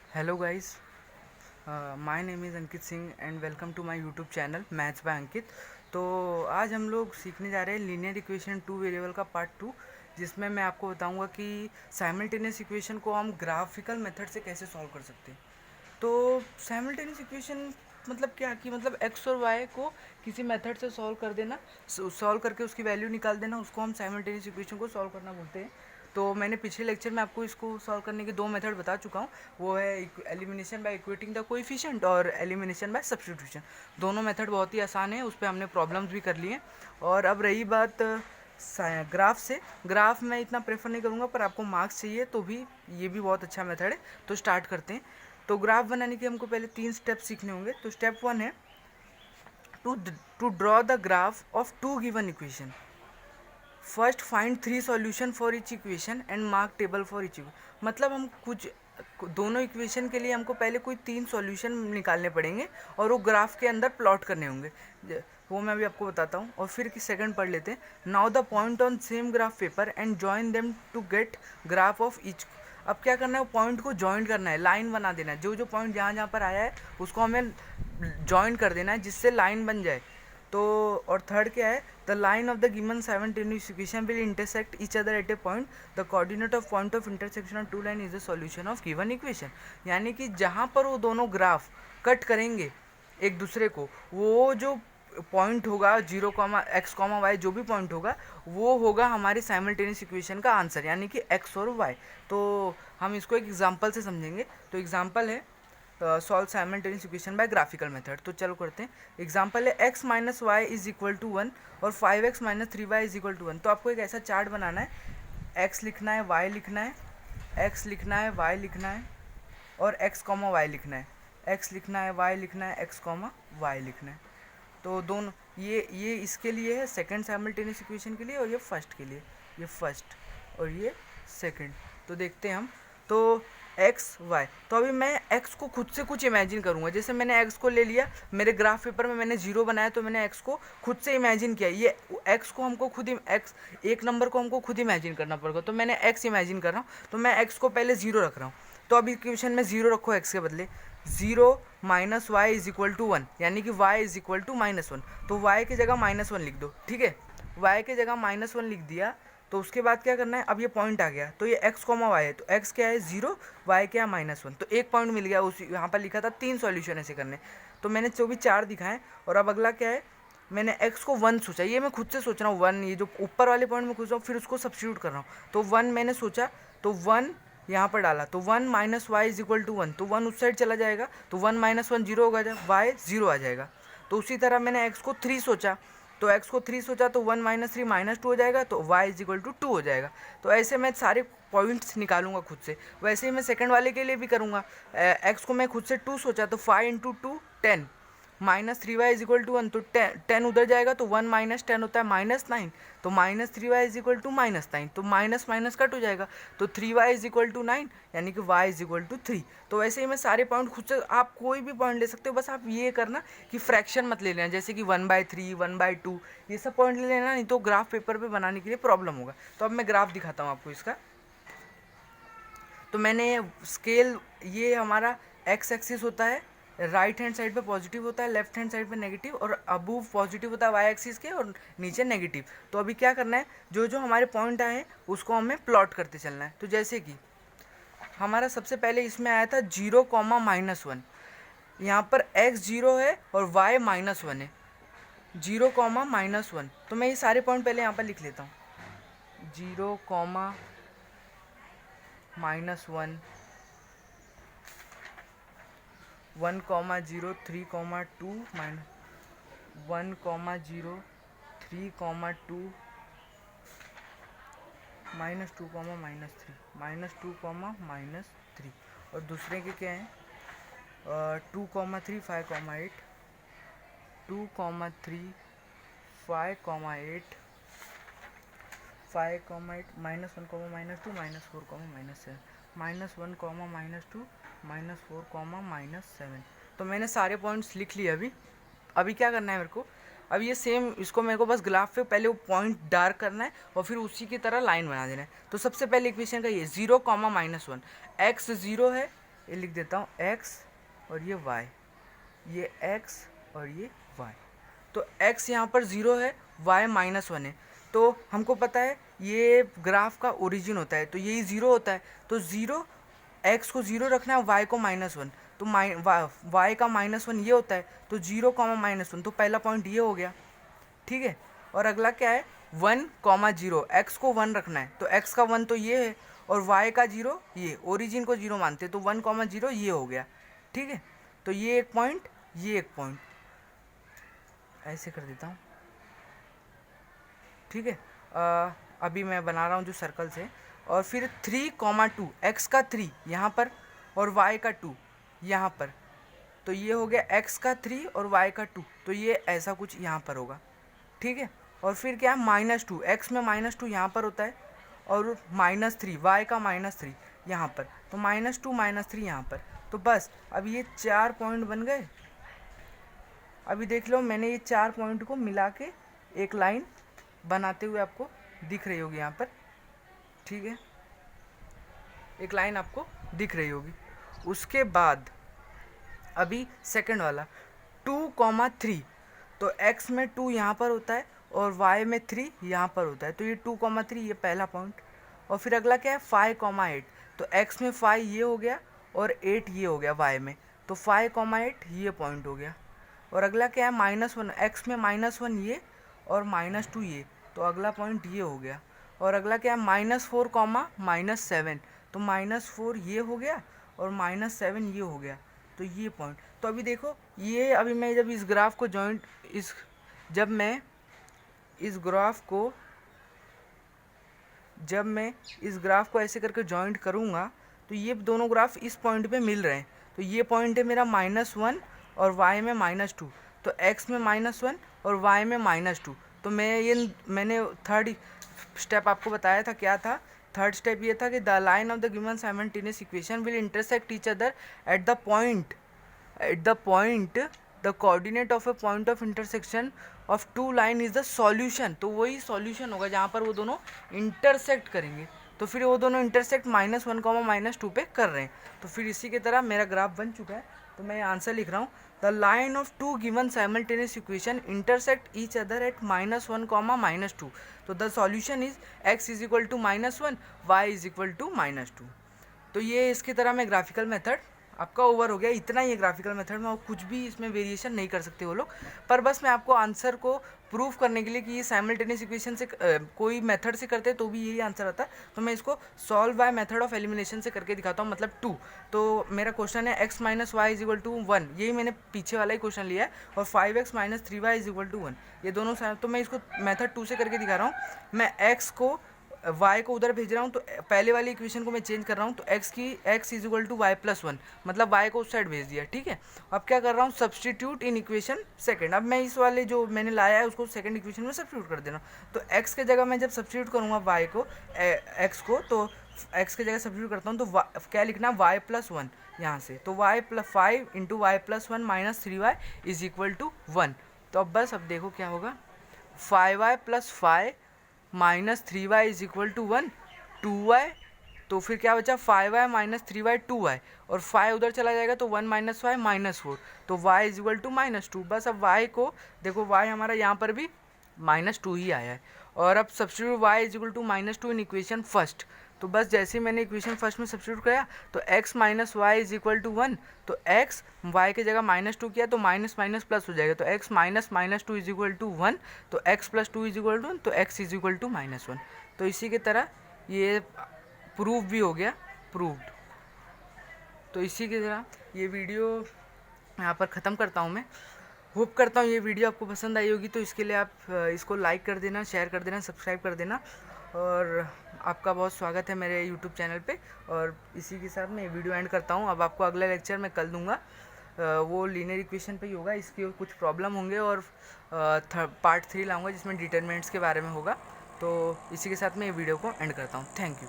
Hello guys, my name is Ankit Singh and welcome to my YouTube channel maths by Ankit. तो आज हम लोग सीखने जा रहे हैं लीनियर इक्वेशन टू वेरिएबल का पार्ट टू, जिसमें मैं आपको बताऊंगा कि साइमल्टेनियस इक्वेशन को हम ग्राफिकल मेथड से कैसे सॉल्व कर सकते हैं। तो साइमल्टेनियस इक्वेशन मतलब क्या कि मतलब एक्स और वाई को किसी मेथड से सॉल्व कर देना, सॉल्व करके उसकी वैल्यू निकाल देना, उसको हम साइमल्टेनियस इक्वेशन को सॉल्व करना बोलते हैं। तो मैंने पिछले लेक्चर में आपको इसको सॉल्व करने के दो मेथड बता चुका हूँ। वो है elimination by equating the coefficient और एलिमिनेशन बाय सब्स्टिट्यूशन। दोनों मेथड बहुत ही आसान है, उस पर हमने प्रॉब्लम्स भी कर लिए। और अब रही बात ग्राफ से। ग्राफ मैं इतना प्रेफर नहीं करूँगा, पर आपको मार्क्स चाहिए तो भी ये भी बहुत अच्छा मेथड है। तो स्टार्ट करते हैं। तो ग्राफ बनाने के हमको पहले 3 स्टेप सीखने होंगे। तो स्टेप 1 है to draw the graph of two given equation. First find 3 solution for each equation and mark table for each equation. मतलब हम कुछ दोनों इक्वेशन के लिए हमको पहले कोई 3 सॉल्यूशन निकालने पड़ेंगे और वो ग्राफ के अंदर प्लॉट करने होंगे। वो मैं अभी आपको बताता हूँ। और फिर की सेकंड पढ़ लेते हैं। Now the point on same graph paper and join them to get graph of each. अब क्या करना है, वो पॉइंट को जॉइन करना है, लाइन बना देना है। जो जो पॉइंट जहाँ जहाँ पर आया है उसको हमें जॉइन कर देना है, जिससे लाइन बन जाए। तो और थर्ड क्या है, the line of the given simultaneous equation will intersect each other at a point. The coordinate of point of intersection of two line is the solution of given equation. यानी कि जहाँ पर वो दोनों ग्राफ कट करेंगे एक दूसरे को, वो जो पॉइंट होगा 0, x, y, जो भी पॉइंट होगा वो होगा हमारी साइमल्टेनियस इक्वेशन का आंसर, यानी कि x और y। तो हम इसको एक एग्जांपल से समझेंगे। तो एग्जांपल है solve simultaneous equation by graphical method. तो चलो करते हैं। एग्जांपल है x minus y is equal to 1 और 5x minus 3y is equal to 1। तो आपको एक ऐसा चार्ट बनाना है, x लिखना है, y लिखना है, x लिखना है, y लिखना है और x कॉमा y लिखना है, x लिखना है, y लिखना है, x कॉमा y लिखना है। तो दोनों ये इसके लिए है, सेकंड साइमल्टेनियस इक्वेशन के लिए, और ये फर्स्ट के लिए, ये फर्स्ट और ये सेकंड। तो देखते हैं हम। तो एक्स वाई, तो अभी मैं एक्स को खुद से कुछ इमेजिन करूँगा। जैसे मैंने एक्स को ले लिया, मेरे ग्राफ पेपर में मैंने 0 बनाया, तो मैंने एक्स को खुद से इमेजिन किया। ये एक्स को हमको खुद एक्स एक नंबर को हमको खुद इमेजिन करना पड़ेगा। तो मैंने एक्स इमेजिन कर रहा हूँ, तो मैं एक्स को पहले 0 रख रहा हूँ। तो अभी इक्वेशन में 0 रखो एक्स के बदले। 0 minus y is equal to 1, यानी कि y इज इक्वल टू -1। तो y की जगह -1 लिख दो, ठीक है। y की जगह -1 लिख दिया। तो उसके बाद क्या करना है, अब ये पॉइंट आ गया, तो ये x कॉमा वाई है। तो x क्या है 0, y क्या है -1। तो एक पॉइंट मिल गया। उस यहाँ पर लिखा था 3 सॉल्यूशन ऐसे करने, तो मैंने जो भी 4 दिखाएं। और अब अगला क्या है, मैंने x को 1 सोचा। ये मैं खुद से सोच रहा हूँ 1, ये जो ऊपर वाले पॉइंट में सोच रहा हूँ, फिर उसको सब्स्टिट्यूट कर रहा हूँ। तो 1 मैंने सोचा, तो 1 यहाँ पर डाला, तो 1 minus y is equal to 1। तो 1 उस साइड चला जाएगा, तो 1 माइनस 1 जीरो होगा, वाई 0 आ जाएगा। तो उसी तरह मैंने एक्स को 3 सोचा, तो एक्स को 3 सोचा, तो 1 माइनस 3 -2 हो जाएगा, तो वाई इज इक्वल टू 2 हो जाएगा। तो ऐसे मैं सारे पॉइंट्स निकालूंगा खुद से। वैसे ही मैं सेकंड वाले के लिए भी करूँगा। एक्स को मैं खुद से 2 सोचा, तो 5 into 2 10 -3y is equal to 1। तो 10 उधर जाएगा, तो 1 माइनस 10 होता है -9। तो -3y इज इक्वल टू -9, तो माइनस माइनस कट हो जाएगा। तो 3y इज इक्वल टू 9, यानी कि y इज इक्वल टू 3। तो वैसे ही मैं सारे पॉइंट खुद से, आप कोई भी पॉइंट ले सकते हो, बस आप ये करना कि फ्रैक्शन मत ले लेना, जैसे कि 1/3, 1/2, ये सब पॉइंट ले लेना, नहीं तो ग्राफ पेपर पे बनाने के लिए प्रॉब्लम होगा। तो अब मैं ग्राफ दिखाता हूँ आपको इसका। तो मैंने स्केल, ये हमारा एक्स एक्सिस होता है, राइट हैंड साइड पे पॉजिटिव होता है, लेफ्ट हैंड साइड पे नेगेटिव, और अबूव पॉजिटिव होता है वाई एक्सिस के, और नीचे नेगेटिव। तो अभी क्या करना है, जो जो हमारे पॉइंट आए हैं उसको हमें प्लॉट करते चलना है। तो जैसे कि हमारा सबसे पहले इसमें आया था 0, -1। यहाँ पर x 0 है और y -1 है, 0, -1। तो मैं ये सारे पॉइंट पहले यहाँ पर लिख लेता हूँ। 0, -1, 1, 0, 3, 2, -1, 0, 3, 2, -2, -3, -2, और दूसरे के क्या हैं, 2, 3, 5, 8, 2, 3, 5, 8, 5, 8, -1, -2, -2, -4, -7, -1, -2, -4, -7। तो मैंने सारे पॉइंट्स लिख लिए। अभी क्या करना है मेरे को, अब ये सेम, इसको मेरे को बस ग्राफ पे पहले वो पॉइंट डार्क करना है और फिर उसी की तरह लाइन बना देना है। तो सबसे पहले इक्वेशन का ये 0, -1, x 0 है, ये लिख देता हूँ x और ये y, ये x और ये y। तो x यहाँ पर 0 है, y -1 है। तो हमको पता है ये ग्राफ का ओरिजिन होता है, तो यही 0 होता है। तो 0, x को 0 रखना है, y को -1, तो y का -1 ये होता है। तो 0, -1, तो पहला पॉइंट ये हो गया, ठीक है। और अगला क्या है, 1, 0, x को 1 रखना है, तो x का 1 तो ये है और y का 0 ये, ओरिजिन को 0 मानते हैं, तो 1, 0 ये हो गया, ठीक है। तो ये एक पॉइंट, ये एक पॉइंट, ऐसे कर देता हूँ, ठीक है। अभी मैं बना रहा हूँ जो सर्कल से। और फिर 3, 2, x का 3 यहाँ पर और y का 2 यहाँ पर, तो ये हो गया x का 3 और y का 2, तो ये ऐसा कुछ यहाँ पर होगा, ठीक है। और फिर क्या है, -2, x में -2 यहाँ पर होता है और -3, y का -3 यहाँ पर, तो -2 -3 यहाँ पर। तो बस अब ये 4 पॉइंट बन गए। अभी देख लो, मैंने ये 4 पॉइंट को मिला के एक लाइन बनाते हुए आपको दिख रही होगी यहाँ पर, ठीक है, एक लाइन आपको दिख रही होगी। उसके बाद अभी सेकंड वाला 2, 3, तो x में 2 यहाँ पर होता है और y में 3 यहाँ पर होता है, तो ये 2, 3 ये पहला पॉइंट। और फिर अगला क्या है, 5, 8, तो x में 5 ये हो गया और 8 ये हो गया y में, तो 5, 8 ये पॉइंट हो गया। और अगला क्या है, -1, x में -1 ये और -2 ये, तो अगला पॉइंट ये हो गया। और अगला क्या है, -4, -7, तो -4 ये हो गया और -7 ये हो गया, तो ये पॉइंट। तो अभी देखो ये, अभी मैं जब इस ग्राफ को जब मैं इस ग्राफ को ऐसे करके जॉइंट करूँगा, तो ये दोनों ग्राफ इस पॉइंट पे मिल रहे हैं। तो ये पॉइंट है मेरा -1 और y में -2, तो x में -1 और y में -2। तो मैंने थर्ड स्टेप आपको बताया था, क्या था थर्ड स्टेप, ये था कि the line of the given simultaneous equation will intersect each other at the point the coordinate of a point of intersection of two line is the solution. तो वही सॉल्यूशन होगा जहाँ पर वो दोनों इंटरसेक्ट करेंगे। तो फिर वो दोनों इंटरसेक्ट -1, -2 पे कर रहे हैं। तो फिर इसी की तरह मेरा ग्राफ बन चुका है, तो मैं आंसर लिख रहा हूँ, the line of two given simultaneous equation intersect each other at -1, -2। तो the solution is x is equal to -1, y is equal to -2। तो ये इसकी तरह मैं ग्राफिकल मेथड आपका ओवर हो गया। इतना ही ग्राफिकल मेथड में, कुछ भी इसमें वेरिएशन नहीं कर सकते वो लोग, पर बस मैं आपको आंसर को प्रूव करने के लिए कि ये साइमल्टेनियस इक्वेशन से कोई मेथड से करते तो भी यही आंसर आता है, तो मैं इसको solve by method of elimination से करके दिखाता हूँ, मतलब 2। तो मेरा क्वेश्चन है x - y is equal to 1, यही मैंने पीछे वाला ही क्वेश्चन लिया है, और 5x - 3y is equal to 1, ये दोनों। तो मैं इसको मेथड 2 से करके दिखा रहा हूँ। मैं x को y को उधर भेज रहा हूँ, तो पहले वाली इक्वेशन को मैं चेंज कर रहा हूँ, तो x is equal to y + 1, मतलब y को उस साइड भेज दिया, ठीक है। अब क्या कर रहा हूँ, सब्सटीट्यूट इन इक्वेशन सेकंड। अब मैं इस वाले जो मैंने लाया है उसको सेकंड इक्वेशन में सब्सटीट्यूट कर देना। तो x के जगह मैं जब सब्सटीट्यूट करूँगा x को, तो x के जगह सब्सटीट्यूट करता हूँ, तो क्या लिखना, y + 1 यहाँ से, तो 5 × y + 1 - 3y is equal to 1। तो अब बस अब देखो क्या होगा, 5y + 5 - 3y is equal to 1, 2y, तो फिर क्या बचा, 5y - 3y 2y, और 5 उधर चला जाएगा तो 1 - y -4, तो y इज इक्वल टू -2। बस अब y को देखो, y हमारा यहाँ पर भी -2 ही आया है, और अब substitute y is equal to -2 in equation first. तो बस जैसे ही मैंने इक्वेशन फर्स्ट में सब्स्टिट्यूट किया, तो x - y is equal to 1, तो x y के जगह -2 किया, तो माइनस माइनस प्लस हो जाएगा, तो x - -2 इज इक्वल टू 1, तो x + 2 इज इक्वल टू 1, तो x इज इक्वल टू -1। तो इसी की तरह ये प्रूव भी हो गया, प्रूव्ड। तो इसी की तरह ये वीडियो यहाँ पर ख़त्म करता हूँ मैं। होप करता हूँ ये वीडियो आपको पसंद आई होगी, तो इसके लिए आप इसको लाइक कर देना, शेयर कर देना, सब्सक्राइब कर देना, और आपका बहुत स्वागत है मेरे यूट्यूब चैनल पे। और इसी के साथ मैं ये वीडियो एंड करता हूँ। अब आपको अगला लेक्चर मैं कल दूंगा, वो लीनियर इक्वेशन पे ही होगा, इसके कुछ प्रॉब्लम होंगे, और पार्ट 3 लाऊंगा जिसमें डिटरमिनेंट्स के बारे में होगा। तो इसी के साथ मैं ये वीडियो को एंड करता हूँ। Thank you.